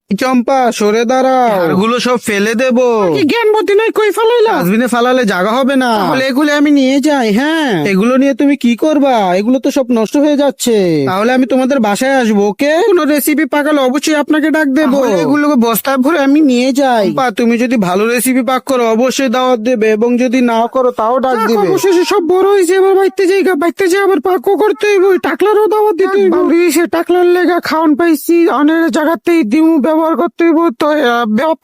চম্পা সরে দাঁড়াও, এগুলো সব ফেলে দেবো। জ্ঞান বুদ্ধি নাই, কই ফেলাইলা? ডাস্টবিনে ফালালে জায়গা হবে না। তাহলে এগুলো আমি নিয়ে যাই। হ্যাঁ, এগুলো নিয়ে তুমি কি করবা? এগুলো তো সব নষ্ট হয়ে যাচ্ছে। তাহলে আমি তোমাদের বাসায় আসবো, ওকে? কোনো রেসিপি পাকালে অবশ্যই আপনাকে ডাক দেবো। তাহলে এগুলোকে বস্তায় ভরে আমি নিয়ে যাই। চম্পা, তুমি যদি ভালো রেসিপি পাক করো অবশ্যই দাওয়াত দেবে, এবং যদি না করো তাও ডাক যাক, দিবে। অবশেষে সব বড় হয়েছে, এবার বাইতে যাই বাইতে যাই, আবার পাকও করতে হইব, টাকলারও দাওয়াত দিতে হইব। সে টাকলার লেগা খাওয়ান পাইছি, অনেক জায়গাতেই দিমু ব্যবহার করতে হইব, তো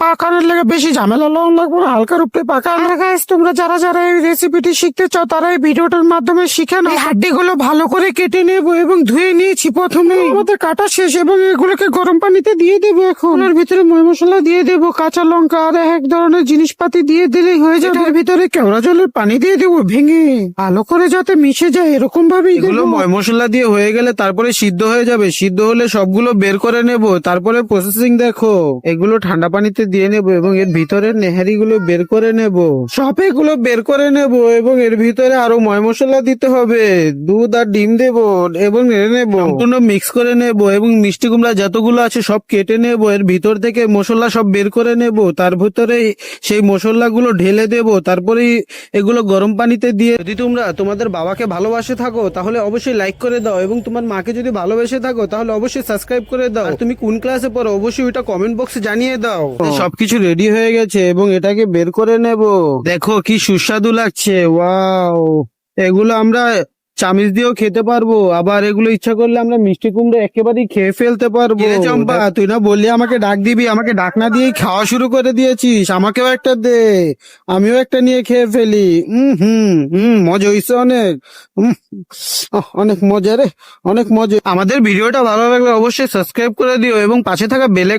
পাকানোর লেগে বেশি ঝামেলা লওয়া লাগবে না, হালকার উপরে পাকা। গাইস, তোমরা যারা যারা এই রেসিপিটি শিখতে চাও তারা এই ভিডিওটার মাধ্যমে শিখে নাও। হাড্ডিগুলো ভালো করে কেটে নেব এবং ধুয়ে নিয়েছি প্রথমে। আমাদের কাটা শেষ এবং এগুলোকে গরম পানিতে দিয়ে দেবো। এখন এর ভিতরে ময় মশলা দিয়ে দেবো, কাঁচা লঙ্কা আর এক ধরনের জিনিসপাতি দিয়ে দিলেই হয়ে যাবে। এর ভিতরে কেওড়া জলের পানি দিয়ে দেবো ভেঙে, ভালো করে যাতে মিশে যায় এরকম ভাবে। এগুলো ময় মশলা দিয়ে হয়ে গেলে তারপরে সিদ্ধ হয়ে যাবে। সিদ্ধ হলে সবগুলো বের করে নেব, তারপরে প্রসেসিং দেখো। এগুলো ঠান্ডা পানিতে দিয়ে নেব এবং এর ভিতরের নেহারি গুলো বের করে নেব। সব এগুলো বের করে নেব এবং এর ভিতরে আরো ময় মশলা দিতে হবে। দুধ আর ডিম দেব এবং নেড়ে নেব, সম্পূর্ণ মিক্স করে নেব এবং মিষ্টি কুমড়া যতগুলো আছে সব কেটে নেব। এর ভিতর থেকে মশলা সব বের করে নেব, তার ভিতরে সেই মশলাগুলো ঢেলে দেব। তারপরে এগুলো গরম পানিতে দিয়ে, যদি তোমরা তোমাদের বাবাকে ভালোবাসে থাকো তাহলে অবশ্যই লাইক করে দাও, এবং তোমার মাকে যদি ভালোবেসে থাকো তাহলে অবশ্যই সাবস্ক্রাইব করে দাও। আর তুমি কোন ক্লাসে পড়ো অবশ্যই ওটা কমেন্ট বক্সে জানিয়ে দাও। সবকিছু রেডি হয়ে গেছে এবং এটাকে বের করে নেব। দেখো কি সুস্বাদু লাগছে, ওয়াও! এগুলো আমরা চামিচ দিয়েও খেতে পারবো, আবার এগুলো ইচ্ছা করলে আমরা মিষ্টি কুমড়ো একেবারেই খেয়ে ফেলতে পারবো। চম্পা, তুই না বললি আমাকে ডাক দিবি, আমাকে ডাক না দিয়েই খাওয়া শুরু করে দিয়েছিস। আমাকেও একটা দে, আমিও একটা নিয়ে খেয়ে ফেলি। মজা হইছে অনেক। অনেক মজা রে, অনেক মজা। আমাদের ভিডিওটা ভালো লাগলে অবশ্যই সাবস্ক্রাইব করে দিও এবং পাশে থাকা বেল